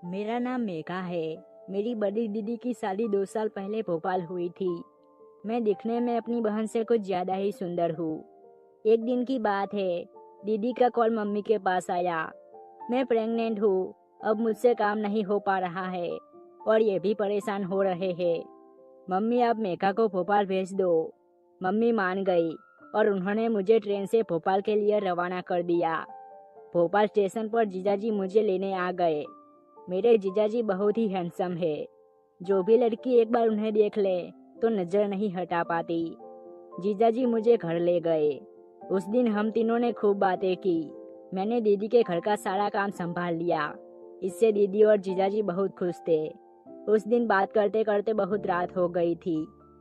मेरा नाम मेघा है। मेरी बड़ी दीदी की शादी 2 साल पहले भोपाल हुई थी। मैं दिखने में अपनी बहन से कुछ ज्यादा ही सुंदर हूँ। एक दिन की बात है, दीदी का कॉल मम्मी के पास आया। मैं प्रेग्नेंट हूँ, अब मुझसे काम नहीं हो पा रहा है और ये भी परेशान हो रहे हैं। मम्मी, आप मेघा को भोपाल भेज दो। मम्मी मान गई और उन्होंने मुझे ट्रेन से भोपाल के लिए रवाना कर दिया। भोपाल स्टेशन पर जीजाजी मुझे लेने आ गए। मेरे जीजाजी बहुत ही हैंडसम है। जो भी लड़की एक बार उन्हें देख ले तो नजर नहीं हटा पाती। जीजाजी मुझे घर ले गए। उस दिन हम तीनों ने खूब बातें की। मैंने दीदी के घर का सारा काम संभाल लिया। इससे दीदी और जीजाजी बहुत खुश थे। उस दिन बात करते करते बहुत रात हो गई थी।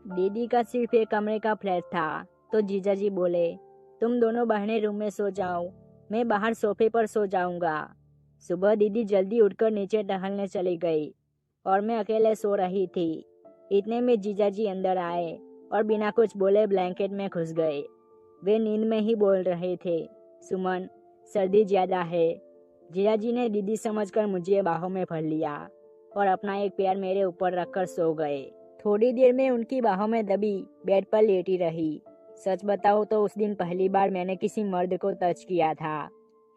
दीदी का सिर्फ एक कमरे का फ्लैट था, तो जीजाजी बोले, तुम दोनों बहनें रूम में सो जाओ, मैं बाहर सोफे पर सो जाऊंगा। सुबह दीदी जल्दी उठकर नीचे टहलने चली गई और मैं अकेले सो रही थी। इतने में जीजाजी अंदर आए और बिना कुछ बोले ब्लैंकेट में घुस गए। वे नींद में ही बोल रहे थे, सुमन, सर्दी ज्यादा है। जीजाजी ने दीदी समझकर मुझे बाहों में भर लिया और अपना एक पैर मेरे ऊपर रखकर सो गए। थोड़ी देर में उनकी बाहों में दबी बेड पर लेटी रही। सच बताओ तो उस दिन पहली बार मैंने किसी मर्द को टच किया था।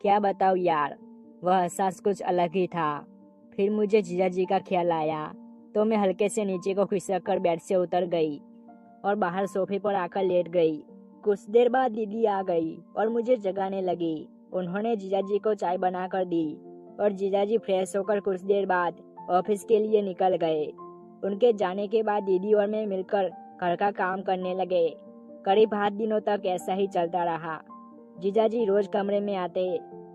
क्या बताओ यार, वह एहसास कुछ अलग ही था। फिर मुझे जीजाजी का ख्याल आया तो मैं हल्के से नीचे को खिसक कर बेड से उतर गई और बाहर सोफे पर आकर लेट गई। कुछ देर बाद दीदी आ गई और मुझे जगाने लगी। उन्होंने जीजाजी को चाय बनाकर दी और जीजाजी फ्रेश होकर कुछ देर बाद ऑफिस के लिए निकल गए। उनके जाने के बाद दीदी और मैं मिलकर घर का काम करने लगे। करीब 8 दिनों तक ऐसा ही चलता रहा। जीजाजी रोज कमरे में आते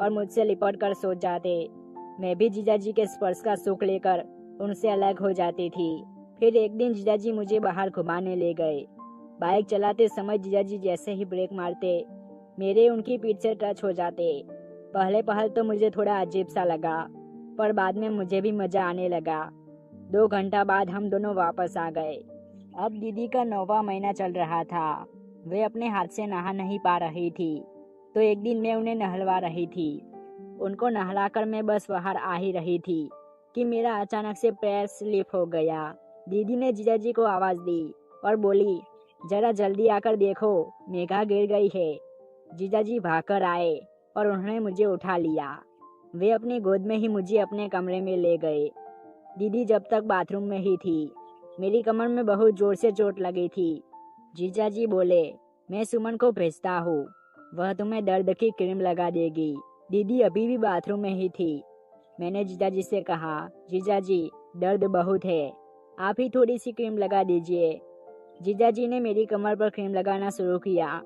और मुझसे लिपट कर सो जाते। मैं भी जीजाजी के स्पर्श का सुख लेकर उनसे अलग हो जाती थी। फिर एक दिन जीजाजी मुझे बाहर घुमाने ले गए। बाइक चलाते समय जीजाजी जैसे ही ब्रेक मारते, मेरे उनकी पीठ से टच हो जाते। पहले पहल तो मुझे थोड़ा अजीब सा लगा, पर बाद में मुझे भी मजा आने लगा। 2 घंटा बाद हम दोनों वापस आ गए। अब दीदी का 9वां महीना चल रहा था। वे अपने हाथ से नहा नहीं पा रही थी, तो एक दिन मैं उन्हें नहलवा रही थी। उनको नहलाकर मैं बस बाहर आ ही रही थी कि मेरा अचानक से पैर स्लिप हो गया। दीदी ने जीजाजी को आवाज दी और बोली, जरा जल्दी आकर देखो, मेघा गिर गई है। जीजाजी भागकर आए और उन्होंने मुझे उठा लिया। वे अपनी गोद में ही मुझे अपने कमरे में ले गए। दीदी जब तक बाथरूम में ही थी। मेरी कमर में बहुत जोर से चोट लगी थी। जीजाजी बोले, मैं सुमन को भेजता हूँ, वह तुम्हें दर्द की क्रीम लगा देगी। दीदी अभी भी बाथरूम में ही थी। मैंने जीजाजी से कहा, जीजाजी दर्द बहुत है, आप ही थोड़ी सी क्रीम लगा दीजिए। जीजाजी ने मेरी कमर पर क्रीम लगाना शुरू किया।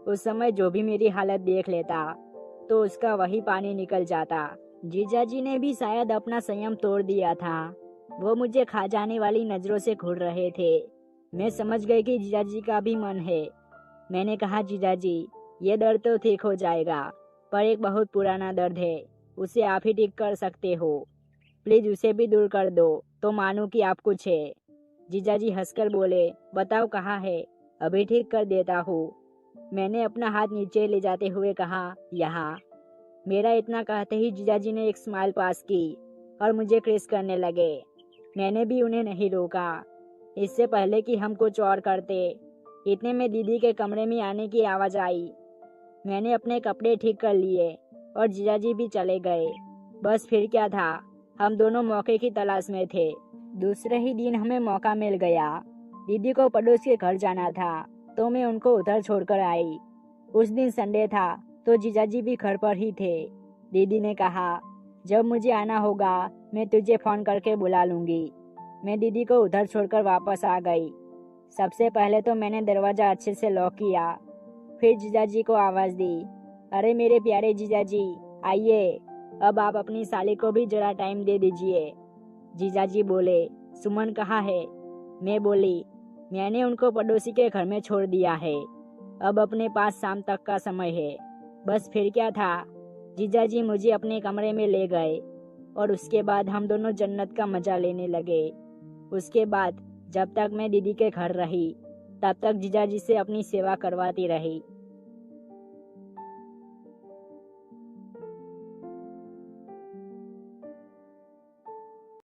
उस समय जो भी मेरी हालत देख लेता तो उसका वही पानी निकल जाता। जीजाजी ने भी शायद अपना संयम तोड़ दिया था। वो मुझे खा जाने वाली नजरों से घूर रहे थे। मैं समझ गई कि जीजाजी का भी मन है। मैंने कहा, जीजाजी ये दर्द तो ठीक हो जाएगा, पर एक बहुत पुराना दर्द है, उसे आप ही ठीक कर सकते हो। प्लीज उसे भी दूर कर दो तो मानूं कि आप कुछ है। जीजाजी हंसकर बोले, बताओ कहाँ है, अभी ठीक कर देता हूँ। मैंने अपना हाथ नीचे ले जाते हुए कहा, यहाँ। मेरा इतना कहते ही जीजाजी ने एक स्माइल पास की और मुझे किस करने लगे। मैंने भी उन्हें नहीं रोका। इससे पहले कि हम कुछ और करते, इतने में दीदी के कमरे में आने की आवाज आई। मैंने अपने कपड़े ठीक कर लिए और जीजाजी भी चले गए। बस फिर क्या था, हम दोनों मौके की तलाश में थे। दूसरे ही दिन हमें मौका मिल गया। दीदी को पड़ोस के घर जाना था, तो मैं उनको उधर छोड़कर आई। उस दिन संडे था, तो जीजाजी भी घर पर ही थे। दीदी ने कहा, जब मुझे आना होगा मैं तुझे फोन करके बुला लूंगी। मैं दीदी को उधर छोड़कर वापस आ गई। सबसे पहले तो मैंने दरवाजा अच्छे से लॉक किया, फिर जीजाजी को आवाज दी, अरे मेरे प्यारे जीजाजी, आइए, अब आप अपनी साली को भी जरा टाइम दे दीजिए। जीजाजी बोले, सुमन कहाँ है? मैं बोली, मैंने उनको पड़ोसी के घर में छोड़ दिया है, अब अपने पास शाम तक का समय है। बस फिर क्या था, जीजाजी मुझे अपने कमरे में ले गए और उसके बाद हम दोनों जन्नत का मजा लेने लगे। उसके बाद जब तक मैं दीदी के घर रही, तब तक जीजाजी से अपनी सेवा करवाती रही।